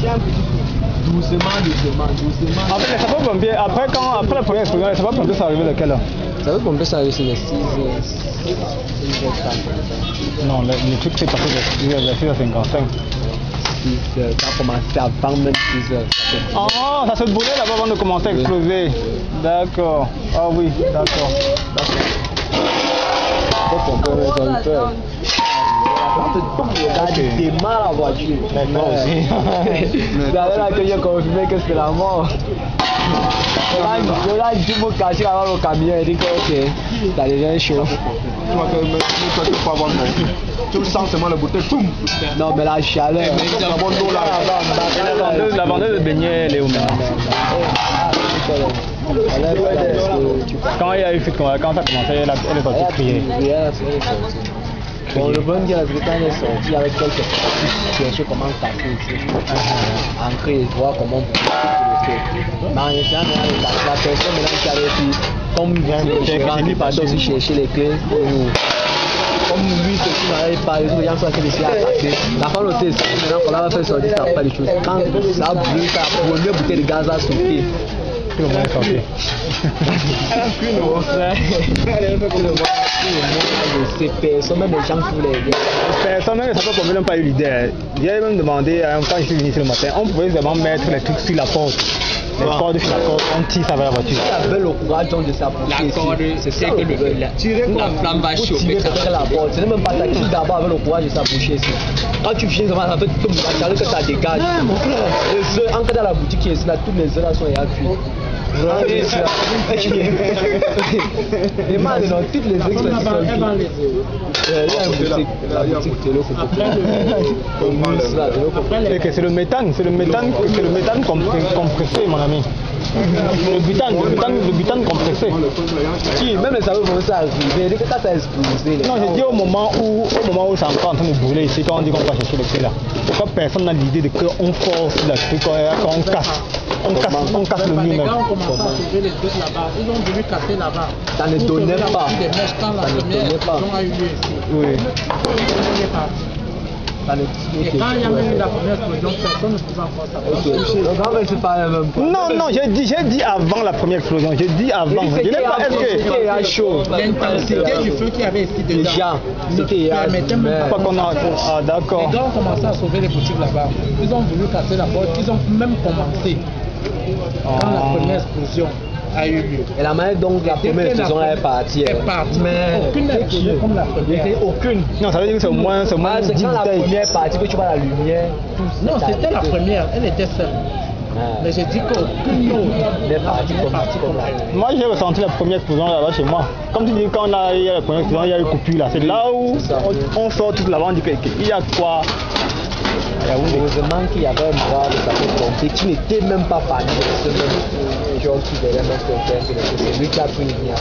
En fait, les sapeurs-pompiers, après la première explosion, les sapeurs-pompiers sont arrivés de quelle heure? Les sapeurs-pompiers sont arrivés sur les 6h. Non, le truc s'est passé vers 6h55. Ça a commencé avant même 6h. Ah, ça se brûlait là-bas avant de commencer à exploser. D'accord. Ah oui, d'accord. Démarre la voiture. Moi aussi. Vous allez l'accueillir confirmer que c'est la mort. Je l'ai dit me cacher avant le camion et dit que ok, ça devient chaud. Tu sens seulement le bouteille, boum. Non mais la chaleur. La vendeuse de beignets, elle est où maintenant? Quand il y a eu quand ça a commencé, elle est partie crier. Bon, le bon gars, quand elle est sortie avec quelques petits chercher comment casser ici. Ancrer, voir comment on peut faire. Mais en essayant, la personne maintenant qui avait dit, comme je rentre partout aussi chercher les clés. Comme lui, ce qui n'avait pas, les gens sont ici à attaquer. La femme l'hôtel, maintenant qu'on a fait sortir, ça n'a pas les choses. Quand ça a brûlé, ça a brûlé, le bouteille de gaz a sauté. Tout le monde est sorti. Personne, même les gens qui voulaient aider. Personne, même les sapeurs-pompiers n'ont pas eu l'idée. J'ai même demandé, quand je suis venu ce matin, on pouvait vraiment mettre les trucs sur la porte. Les cordes sur la corde, on tire ça vers la voiture. Qui avait le courage donc de s'approcher. La corde, c'est ça que la flamme va chauffer. La porte. Ce n'est même pas ça qui d'abord avait le courage de s'approcher ici. Quand tu finis, ça fait tout le monde que ça dégage. Mon frère. Les œufs, entre dans la boutique qui est ici, là, tous les œufs là sont évacués. Et mal, non, toutes les œufs qui sont c'est le méthane compressé, mon ami. Le butane compressé. Si, même les saveurs vont s'arriver, dès que ça a explosé. Non, j'ai dit au moment où c'est encore en train de brûler ici, quand on dit qu'on va chercher le clé là. Pourquoi personne n'a l'idée de qu'on force la truc, qu'on casse? On casse le mur même. Les gars ont commencé à sauver les trucs là-bas. Ils ont voulu casser là-bas. Ça ne donnait pas. Des mèches quand la première explosion a eu lieu ici. Oui. Et quand il y a même eu la première explosion, personne ne pouvait encore savoir. Non, j'ai dit avant la première explosion. J'ai dit avant. Je n'ai pas. Est-ce que l'intensité du feu qu'il y avait ici dedans ne permettait même pas. Ah, d'accord. Les gars ont commencé à sauver les boutiques là-bas. Ils ont voulu casser la porte. Ils ont même commencé quand la première explosion a eu lieu. Et la manière dont la première explosion est partie. Mais aucune explosion comme la première. Aucune. Non, ça veut dire que c'est au moins. C'est quand la première partie que tu vois la lumière. Non, c'était la première. Elle était seule. Mais j'ai dit qu'aucune autre n'est partie comme la. Moi, j'ai ressenti la première explosion là-bas chez moi. Comme tu dis, quand il y a la première explosion, il y a eu coupure là. C'est là où on sort tout là-bas, on dit qu'il y a quoi. Heureusement qu'il y avait un bras de sapeurs-pompiers qui n'était même pas parmi les gens qui devaient mettre au père. C'est lui qui a pris une ligne à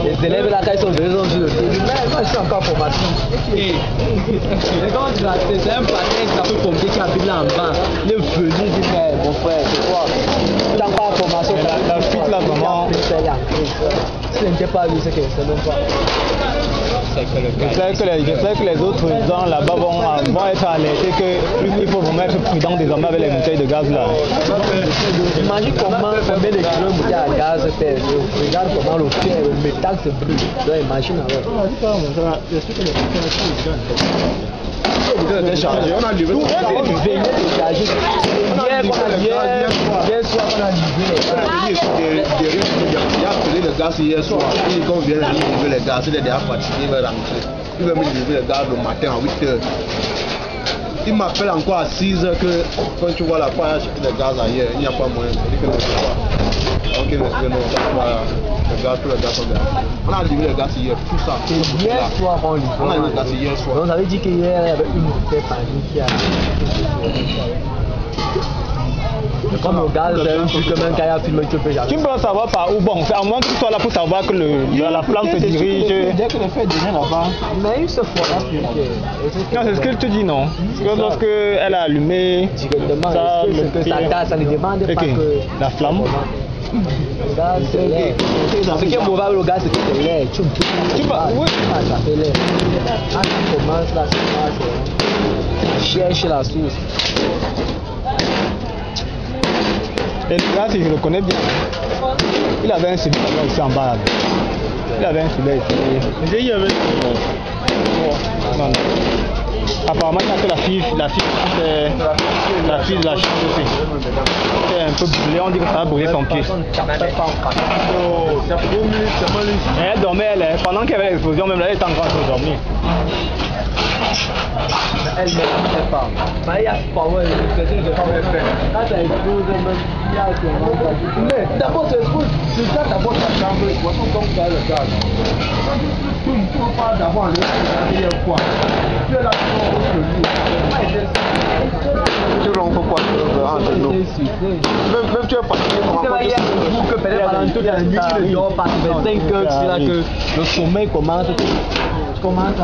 les élèves là, quand ils sont venus, ils ont dit le film. Mais moi, je suis encore en formation. Et quand tu vas c'est un patin de sapeurs-pompiers qui habite là en bas. Il est venu, il dit, mais mon frère, c'est quoi? Tu n'as pas en formation. La fuite là, vraiment. Si ce n'était pas lui, c'est que c'est même pas. J'espère que les autres gens là-bas vont être alertés qu'il faut vraiment être prudent désormais avec les bouteilles de gaz là. Imagine combien de kilos de bouteilles à gaz pèsent. Regarde comment le métal se brûle. Donc imagine alors. On a livré. Hier soir, on a livré. Il a appelé le gaz hier soir. Il vient de livrer les gaz. Il est déjà fatigué, il va rentrer. Il va me livrer le gaz le matin à 8h. Il m'appelle encore à 6h que quand tu vois la poire acheter le gaz ailleurs, il n'y a pas moyen. Il dit que ne sais pas. Ok, le gaz, tout le gaz sont là. On a livré le gaz hier, tout ça. Hier soir, on a livré le gaz hier soir. Donc, ça veut dire qu'hier, il y avait une bouteille parmi qui a. Comme le gaz, c'est un truc même quand il y a filmé, tu peux jamais. Tu peux savoir par où, bon, c'est à moins que tu sois là pour savoir que la flamme se dirige. Dès que le feu devient là-bas. Mais une seule fois là, non, c'est ce qu'elle te dit, non? Parce que lorsqu'elle a allumé, ça ne demande pas que la flamme. Le gaz, c'est l'air. Ce qui est mauvais avec le gaz, c'est que c'est l'air. Tu vas, oui. Ça fait l'air. Quand ça commence, là, ça passe. Cherche la source. Et là, si je le connais bien, il avait un CD ici en bas. Il avait un CD ici. J'ai eu avec. Non. Apparemment, il a fait la fille de la chambre aussi. C'est un peu brûlé, on dit que ça va brûler son pied. Et elle dormait, pendant qu'il y avait l'explosion, même là, elle était en train de dormir. Elle ne sait pas. Mais il y a power, c'est une quand ça explose, même il y a mais d'abord, c'est ça d'abord ta chambre, il faut comme ça le gaz. Tu ne peux pas d'abord aller la première fois. Tu es là Tu rompes quoi entre nous. Même tu es parti pour que peut-être pendant toute la nuit, tu ne dors pas, ça fait 5 heures, c'est là que le sommeil commence. Tu commences à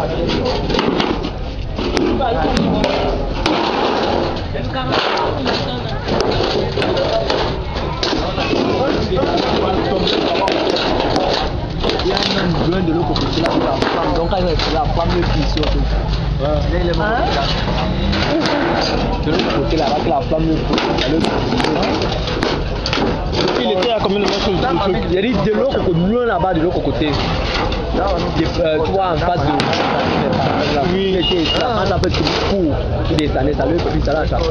il y a même besoin de l'eau pour que tu la flamme. Donc quand il est la flamme le pisse surtout. De l'autre côté là, que la flamme le pisse. Il était à combien de mètres sur le truc? Il y a de l'eau loin là-bas, de l'autre côté. Tu vois en face de oui, ça peut être court. Il descendait, ça le pisse, ça la chasse.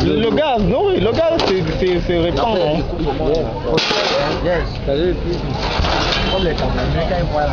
Le gaz, non, oui, le gaz c'est répand. Yes, ça le pisse. Comme les Camerounais, quand ils voient la